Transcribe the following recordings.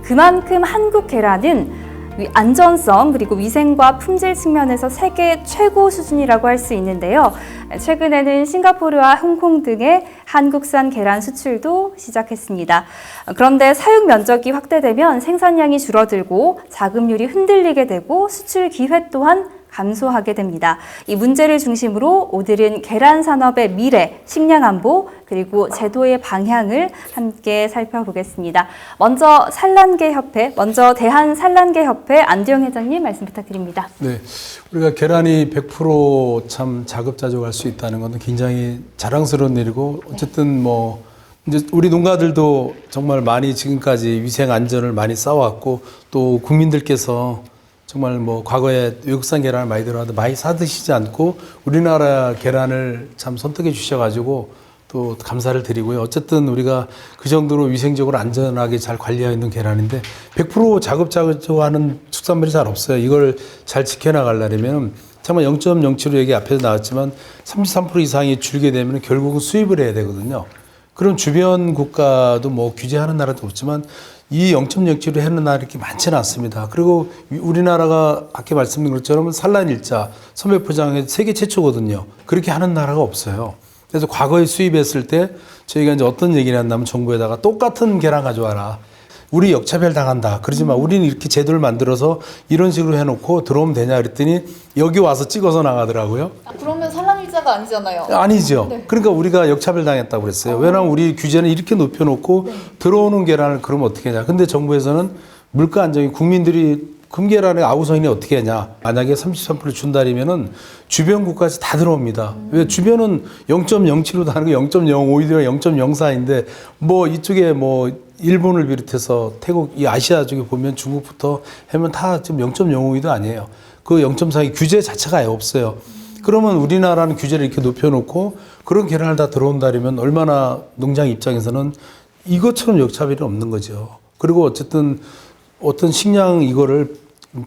그만큼 한국 계란은 안전성 그리고 위생과 품질 측면에서 세계 최고 수준이라고 할 수 있는데요. 최근에는 싱가포르와 홍콩 등의 한국산 계란 수출도 시작했습니다. 그런데 사육 면적이 확대되면 생산량이 줄어들고 자금률이 흔들리게 되고 수출 기회 또한 감소하게 됩니다. 이 문제를 중심으로 오늘은 계란 산업의 미래, 식량 안보, 그리고 제도의 방향을 함께 살펴보겠습니다. 먼저 대한산란계협회 안두영 회장님 말씀 부탁드립니다. 네, 우리가 계란이 100% 자급자족할 수 있다는 것은 굉장히 자랑스러운 일이고 어쨌든 뭐 이제 우리 농가들도 정말 많이 지금까지 위생 안전을 많이 쌓아왔고 또 국민들께서 정말 뭐 과거에 외국산 계란을 많이 들어왔는데 많이 사드시지 않고 우리나라 계란을 참 선택해 주셔가지고 또 감사를 드리고요. 어쨌든 우리가 그 정도로 위생적으로 안전하게 잘 관리하고 있는 계란인데 100% 자급자족하는 축산물이 잘 없어요. 이걸 잘 지켜나가려면 정말 0.07 얘기 앞에서 나왔지만 33% 이상이 줄게 되면 결국은 수입을 해야 되거든요. 그럼 주변 국가도 뭐 규제하는 나라도 없지만 이 0.07을 해는 나라 이렇게 많지는 않습니다. 그리고 우리나라가 아까 말씀드린 것처럼 산란일자, 선별포장에 세계 최초거든요. 그렇게 하는 나라가 없어요. 그래서 과거에 수입했을 때 저희가 이제 어떤 얘기를 한다면 정부에다가 똑같은 계란 가져와라. 우리 역차별 당한다. 그러지만 우리는 이렇게 제도를 만들어서 이런 식으로 해놓고 들어오면 되냐 그랬더니 여기 와서 찍어서 나가더라고요. 그러면 산란일자가 아니잖아요. 아니죠. 네. 그러니까 우리가 역차별 당했다고 그랬어요. 왜냐하면 우리 규제는 이렇게 높여놓고 들어오는 계란을 그러면 어떻게 하냐. 근데 정부에서는 물가 안정이 국민들이 금계란의 아우성인이 어떻게 하냐. 만약에 33% 준다리면은 주변 국가에서 다 들어옵니다. 왜 주변은 0.07로 다른 거 0.05이나 0.04인데 뭐 이쪽에 뭐 일본을 비롯해서 태국, 이 아시아 쪽에 보면 중국부터 하면 다 지금 0.05도 아니에요. 그 0.4의 규제 자체가 아예 없어요. 그러면 우리나라는 규제를 이렇게 높여놓고 그런 계란을 다 들어온다면 얼마나 농장 입장에서는 이것처럼 역차별이 없는 거죠. 그리고 어쨌든 어떤 식량 이거를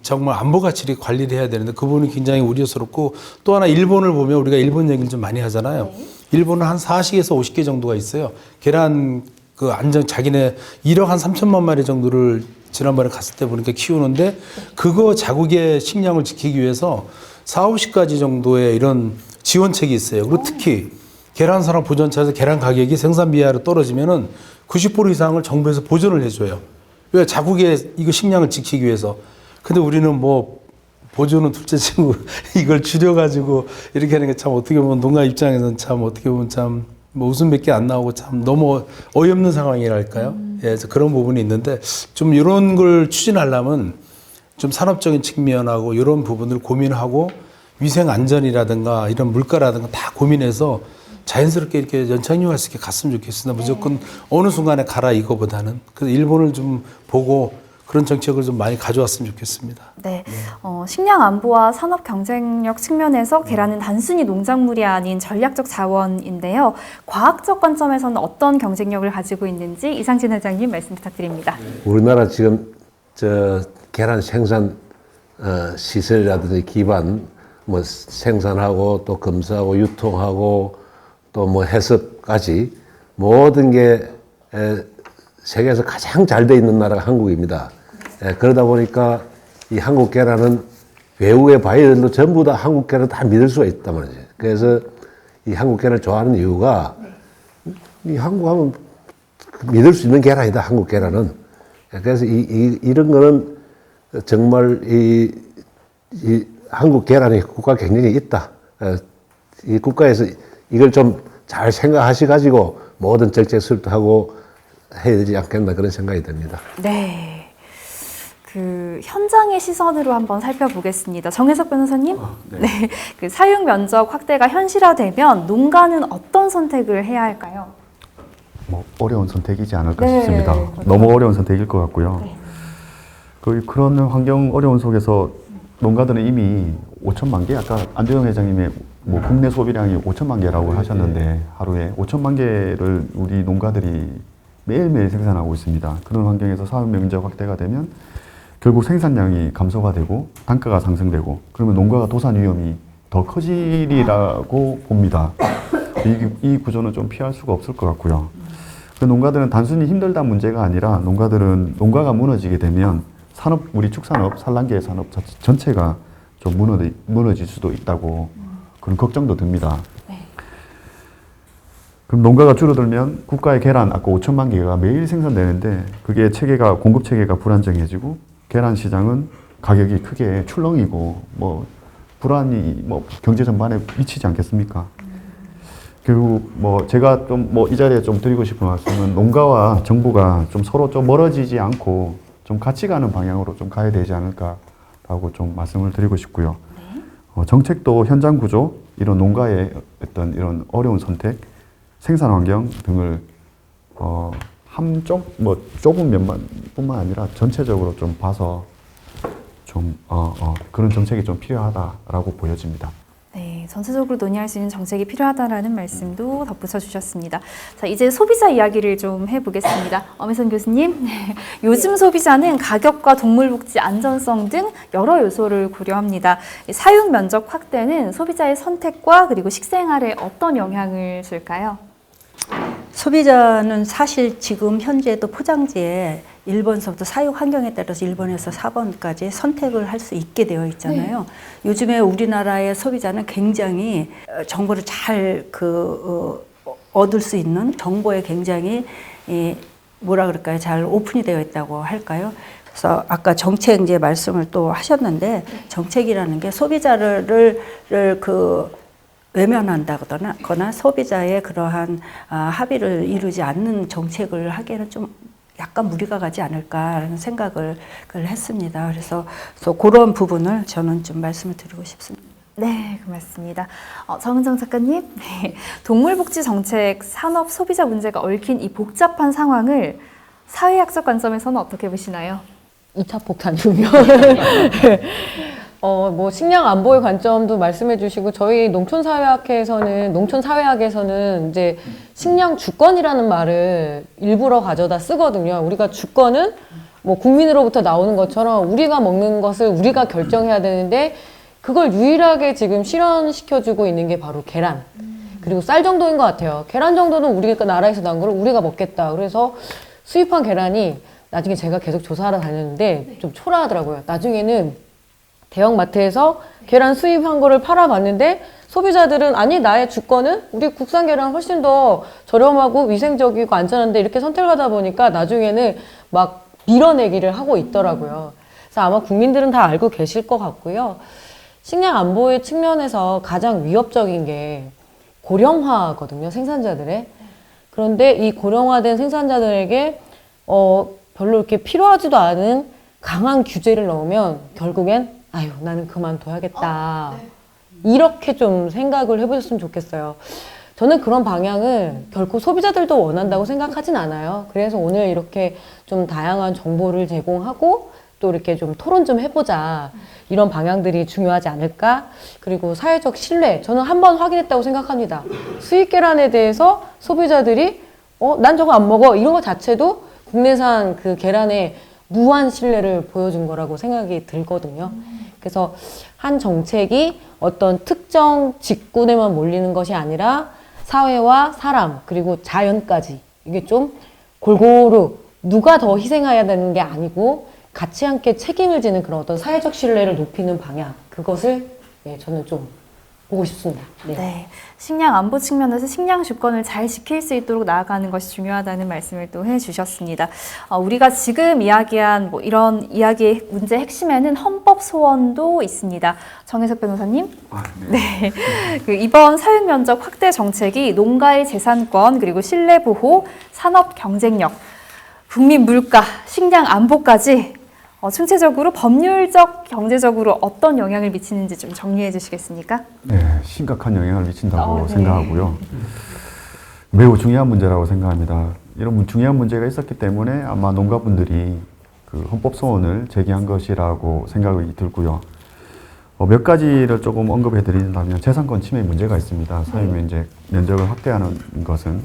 정말 안보 가치를 관리를 해야 되는데 그 부분이 굉장히 우려스럽고 또 하나 일본을 보면 우리가 일본 얘기를 좀 많이 하잖아요. 일본은 한 40에서 50개 정도가 있어요. 계란 그 안전 자기네 1억 한 3천만 마리 정도를 지난번에 갔을 때 보니까 키우는데 그거 자국의 식량을 지키기 위해서 4, 50가지 정도의 이런 지원책이 있어요. 그리고 특히 계란 산업 보전처에서 계란 가격이 생산비 이하로 떨어지면은 90% 이상을 정부에서 보전을 해줘요. 왜 자국의 이거 식량을 지키기 위해서. 근데 우리는 뭐 보조는 둘째치고 이걸 줄여가지고 이렇게 하는 게 참 어떻게 보면 농가 입장에서는 참 어떻게 보면 참 뭐 웃음밖에 안 나오고 참 너무 어이없는 상황이랄까요? 예, 그래서 그런 부분이 있는데 좀 이런 걸 추진하려면 좀 산업적인 측면하고 이런 부분을 고민하고 위생 안전이라든가 이런 물가라든가 다 고민해서 자연스럽게 이렇게 연착륙할 수 있게 갔으면 좋겠습니다. 무조건 어느 순간에 가라 이거보다는. 그래서 일본을 좀 보고 그런 정책을 좀 많이 가져왔으면 좋겠습니다. 네, 식량 안보와 산업 경쟁력 측면에서 계란은 단순히 농작물이 아닌 전략적 자원인데요. 과학적 관점에서는 어떤 경쟁력을 가지고 있는지 이상진 회장님 말씀 부탁드립니다. 우리나라 지금 계란 생산 시설이라든지 기반 뭐 생산하고 또 검사하고 유통하고 또 뭐 해석까지 모든 게 세계에서 가장 잘 돼 있는 나라가 한국입니다. 그러다 보니까 이 한국 계란은 외국의 바이어들도 전부 다 한국 계란을 다 믿을 수가 있단 말이죠. 그래서 이 한국 계란을 좋아하는 이유가 이 한국 하면 믿을 수 있는 계란이다, 한국 계란은. 그래서 이런 거는 정말 이 한국 계란이 국가 경쟁이 있다. 이 국가에서 이걸 좀 잘 생각하셔가지고 모든 정책 수립하고 해야 되지 않겠나 그런 생각이 듭니다. 네, 그 현장의 시선으로 한번 살펴보겠습니다. 정혜석 변호사님, 네, 그 사육 면적 확대가 현실화되면 농가는 어떤 선택을 해야 할까요? 뭐 어려운 선택이지 않을까 네, 싶습니다. 맞아요. 너무 어려운 선택일 것 같고요. 네. 그런 환경 어려운 속에서 농가들은 이미 5천만 개, 아까 안두영 회장님의 뭐 국내 소비량이 5천만 개라고 하셨는데 하루에 5천만 개를 우리 농가들이 매일매일 생산하고 있습니다. 그런 환경에서 사육 면적 확대가 되면 결국 생산량이 감소가 되고 단가가 상승되고 그러면 농가가 도산 위험이 더 커지리라고 봅니다. 이 구조는 좀 피할 수가 없을 것 같고요. 그 농가들은 단순히 힘들다 문제가 아니라 농가들은 농가가 무너지게 되면 우리 축산업, 산란계 산업 전체가 좀 무너질 수도 있다고 그런 걱정도 듭니다. 그럼 농가가 줄어들면 국가의 계란 아까 5천만 개가 매일 생산되는데 그게 공급 체계가 불안정해지고 계란 시장은 가격이 크게 출렁이고 뭐 불안이 뭐 경제 전반에 미치지 않겠습니까? 결국 뭐 제가 좀 뭐 이 자리에 좀 드리고 싶은 말씀은 농가와 정부가 좀 서로 좀 멀어지지 않고 좀 같이 가는 방향으로 좀 가야 되지 않을까라고 좀 말씀을 드리고 싶고요. 정책도 현장 구조, 이런 농가의 어떤 이런 어려운 선택, 생산 환경 등을 한쪽 뭐 좁은 면만뿐만 아니라 전체적으로 좀 봐서 좀 그런 정책이 좀 필요하다라고 보여집니다. 네, 전체적으로 논의할 수 있는 정책이 필요하다라는 말씀도 덧붙여 주셨습니다. 자, 이제 소비자 이야기를 좀 해보겠습니다. 엄혜선 교수님, 요즘 소비자는 가격과 동물복지 안전성 등 여러 요소를 고려합니다. 사육 면적 확대는 소비자의 선택과 그리고 식생활에 어떤 영향을 줄까요? 소비자는 사실 지금 현재도 포장지에 1번서부터 사육 환경에 따라서 1번에서 4번까지 선택을 할 수 있게 되어 있잖아요. 요즘에 우리나라의 소비자는 굉장히 정보를 잘 얻을 수 있는 정보에 굉장히 뭐라 그럴까요? 잘 오픈이 되어 있다고 할까요? 그래서 아까 정책 이제 말씀을 또 하셨는데 정책이라는 게 소비자를 외면한다거나 소비자의 그러한 합의를 이루지 않는 정책을 하기에는 좀 약간 무리가 가지 않을까라는 생각을 했습니다. 그래서 그런 부분을 저는 좀 말씀을 드리고 싶습니다. 네, 고맙습니다. 정은정 작가님, 네. 동물복지 정책, 산업, 소비자 문제가 얽힌 이 복잡한 상황을 사회학적 관점에서는 어떻게 보시나요? 2차 폭탄이군요. 뭐 식량 안보의 관점도 말씀해 주시고 저희 농촌사회학에서는 이제 식량 주권이라는 말을 일부러 가져다 쓰거든요. 우리가 주권은 뭐 국민으로부터 나오는 것처럼 우리가 먹는 것을 우리가 결정해야 되는데 그걸 유일하게 지금 실현시켜주고 있는 게 바로 계란. 그리고 쌀 정도인 것 같아요. 계란 정도는 우리가 나라에서 난 거를 우리가 먹겠다. 그래서 수입한 계란이 나중에 제가 계속 조사하러 다녔는데 좀 초라하더라고요. 나중에는 대형마트에서 계란 수입한 거를 팔아봤는데 소비자들은 아니 나의 주권은 우리 국산 계란 훨씬 더 저렴하고 위생적이고 안전한데 이렇게 선택을 하다 보니까 나중에는 막 밀어내기를 하고 있더라고요. 그래서 아마 국민들은 다 알고 계실 것 같고요. 식량 안보의 측면에서 가장 위협적인 게 고령화거든요, 생산자들의. 그런데 이 고령화된 생산자들에게 별로 이렇게 필요하지도 않은 강한 규제를 넣으면 결국엔 아유 나는 그만둬야겠다. 이렇게 좀 생각을 해보셨으면 좋겠어요. 저는 그런 방향을 결코 소비자들도 원한다고 생각하진 않아요. 그래서 오늘 이렇게 좀 다양한 정보를 제공하고 또 이렇게 좀 토론 좀 해보자. 이런 방향들이 중요하지 않을까? 그리고 사회적 신뢰. 저는 한 번 확인했다고 생각합니다. 수입 계란에 대해서 소비자들이 난 저거 안 먹어. 이런 것 자체도 국내산 그 계란의 무한 신뢰를 보여준 거라고 생각이 들거든요. 그래서 한 정책이 어떤 특정 직군에만 몰리는 것이 아니라 사회와 사람 그리고 자연까지 이게 좀 골고루 누가 더 희생해야 되는 게 아니고 같이 함께 책임을 지는 그런 어떤 사회적 신뢰를 높이는 방향 그것을 저는 좀 보고 싶습니다. 네. 식량 안보 측면에서 식량 주권을 잘 지킬 수 있도록 나아가는 것이 중요하다는 말씀을 또 해주셨습니다. 우리가 지금 이야기한 뭐 이런 이야기의 문제 핵심에는 헌법 소원도 있습니다. 정혜석 변호사님. 네. 그 이번 사육 면적 확대 정책이 농가의 재산권 그리고 신뢰 보호, 산업 경쟁력, 국민 물가, 식량 안보까지 총체적으로 법률적, 경제적으로 어떤 영향을 미치는지 좀 정리해 주시겠습니까? 네, 심각한 영향을 미친다고 네. 생각하고요. 매우 중요한 문제라고 생각합니다. 이런 중요한 문제가 있었기 때문에 아마 농가분들이 그 헌법 소원을 제기한 것이라고 생각이 들고요. 몇 가지를 조금 언급해 드린다면 재산권 침해 문제가 있습니다. 사육 면적을 확대하는 것은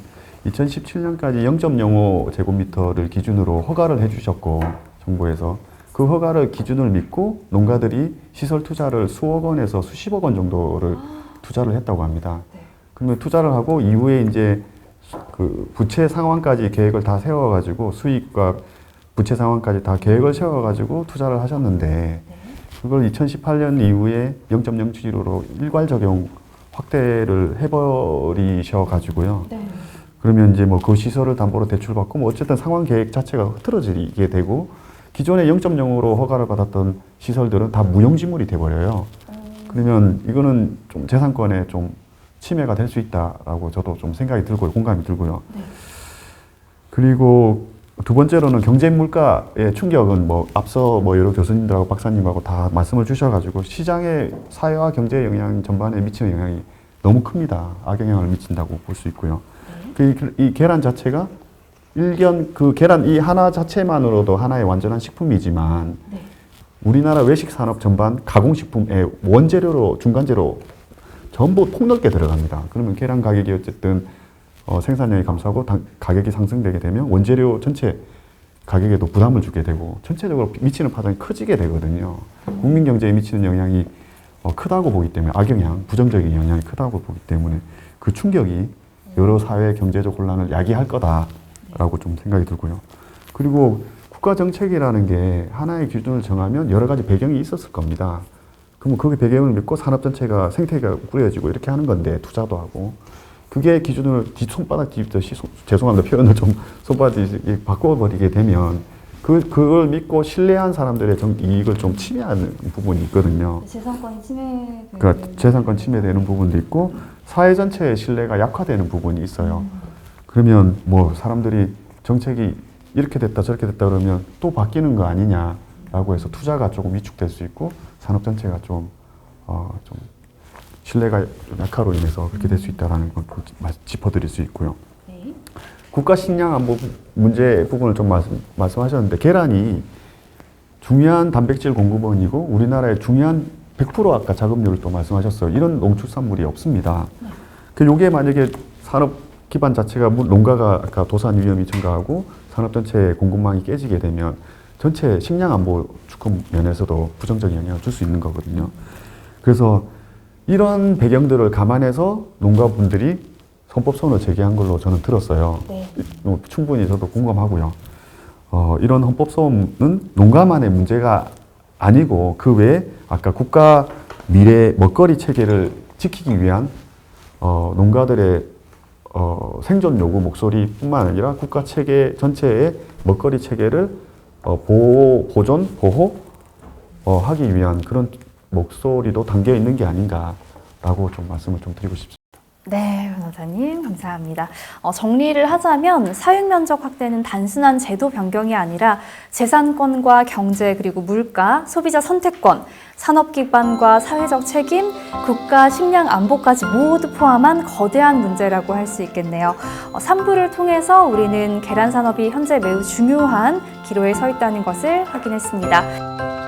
2017년까지 0.05 제곱미터를 기준으로 허가를 해주셨고 정부에서 그 허가를 기준을 믿고 농가들이 시설 투자를 수억 원에서 수십억 원 정도를 투자를 했다고 합니다. 그러면 투자를 하고 이후에 이제 그 부채 상환까지 계획을 다 세워가지고 수익과 부채 상환까지 다 계획을 세워가지고 투자를 하셨는데 그걸 2018년 이후에 0.0주기로 일괄 적용 확대를 해버리셔가지고요. 그러면 이제 뭐 그 시설을 담보로 대출받고 뭐 어쨌든 상환 계획 자체가 흐트러지게 되고 기존에 0.0으로 허가를 받았던 시설들은 다 무용지물이 돼버려요. 그러면 이거는 좀 재산권에 좀 침해가 될 수 있다라고 저도 좀 생각이 들고요. 공감이 들고요. 그리고 두 번째로는 경제 물가의 충격은 뭐 앞서 뭐 여러 교수님들하고 박사님하고 다 말씀을 주셔가지고 시장의 사회와 경제 영향 전반에 미치는 영향이 너무 큽니다. 악영향을 미친다고 볼 수 있고요. 이 계란 자체가 그 계란 이 하나 자체만으로도 하나의 완전한 식품이지만 우리나라 외식 산업 전반 가공식품의 원재료로 중간재료 전부 폭넓게 들어갑니다. 그러면 계란 가격이 어쨌든 생산량이 감소하고 가격이 상승되게 되면 원재료 전체 가격에도 부담을 주게 되고 전체적으로 미치는 파장이 커지게 되거든요. 국민 경제에 미치는 영향이 크다고 보기 때문에 악영향, 부정적인 영향이 크다고 보기 때문에 그 충격이 여러 사회 경제적 혼란을 야기할 거다라고 좀 생각이 들고요. 그리고 국가 정책이라는 게 하나의 기준을 정하면 여러 가지 배경이 있었을 겁니다. 그러면 그 배경을 믿고 산업 전체가 생태계가 꾸려지고 이렇게 하는 건데 투자도 하고 그게 기준을 손바닥 뒤집듯이 죄송합니다 표현을 좀 손바닥 뒤집듯이 바꿔버리게 되면 그걸 믿고 신뢰한 사람들의 이익을 좀 침해하는 부분이 있거든요. 재산권이 침해. 그러니까 재산권 침해되는 부분도 있고 사회 전체의 신뢰가 약화되는 부분이 있어요. 그러면 뭐 사람들이 정책이 이렇게 됐다 저렇게 됐다 그러면 또 바뀌는 거 아니냐라고 해서 투자가 조금 위축될 수 있고 산업 전체가 좀 신뢰가 약화로 인해서 그렇게 될 수 있다는 걸 짚어드릴 수 있고요. 네. 국가 식량 안보 문제 부분을 좀 말씀하셨는데 계란이 중요한 단백질 공급원이고 우리나라의 중요한 100% 아까 자급률을 또 말씀하셨어요. 이런 농축산물이 없습니다. 그 요게 만약에 산업 기반 자체가 농가가 아까 도산 위험이 증가하고 산업 전체의 공급망이 깨지게 되면 전체 식량 안보 주권 면에서도 부정적인 영향을 줄 수 있는 거거든요. 그래서 이런 배경들을 감안해서 농가분들이 헌법소원을 제기한 걸로 저는 들었어요. 네. 충분히 저도 공감하고요. 이런 헌법소원은 농가만의 문제가 아니고 그 외에 아까 국가 미래 먹거리 체계를 지키기 위한 농가들의 생존 요구 목소리뿐만 아니라 국가 체계 전체의 먹거리 체계를 보존, 보호 하기 위한 그런 목소리도 담겨 있는 게 아닌가라고 좀 말씀을 좀 드리고 싶습니다. 네, 변호사님 감사합니다. 정리를 하자면 사육면적 확대는 단순한 제도 변경이 아니라 재산권과 경제 그리고 물가, 소비자 선택권, 산업기반과 사회적 책임, 국가 식량 안보까지 모두 포함한 거대한 문제라고 할 수 있겠네요. 3부를 통해서 우리는 계란 산업이 현재 매우 중요한 기로에 서 있다는 것을 확인했습니다.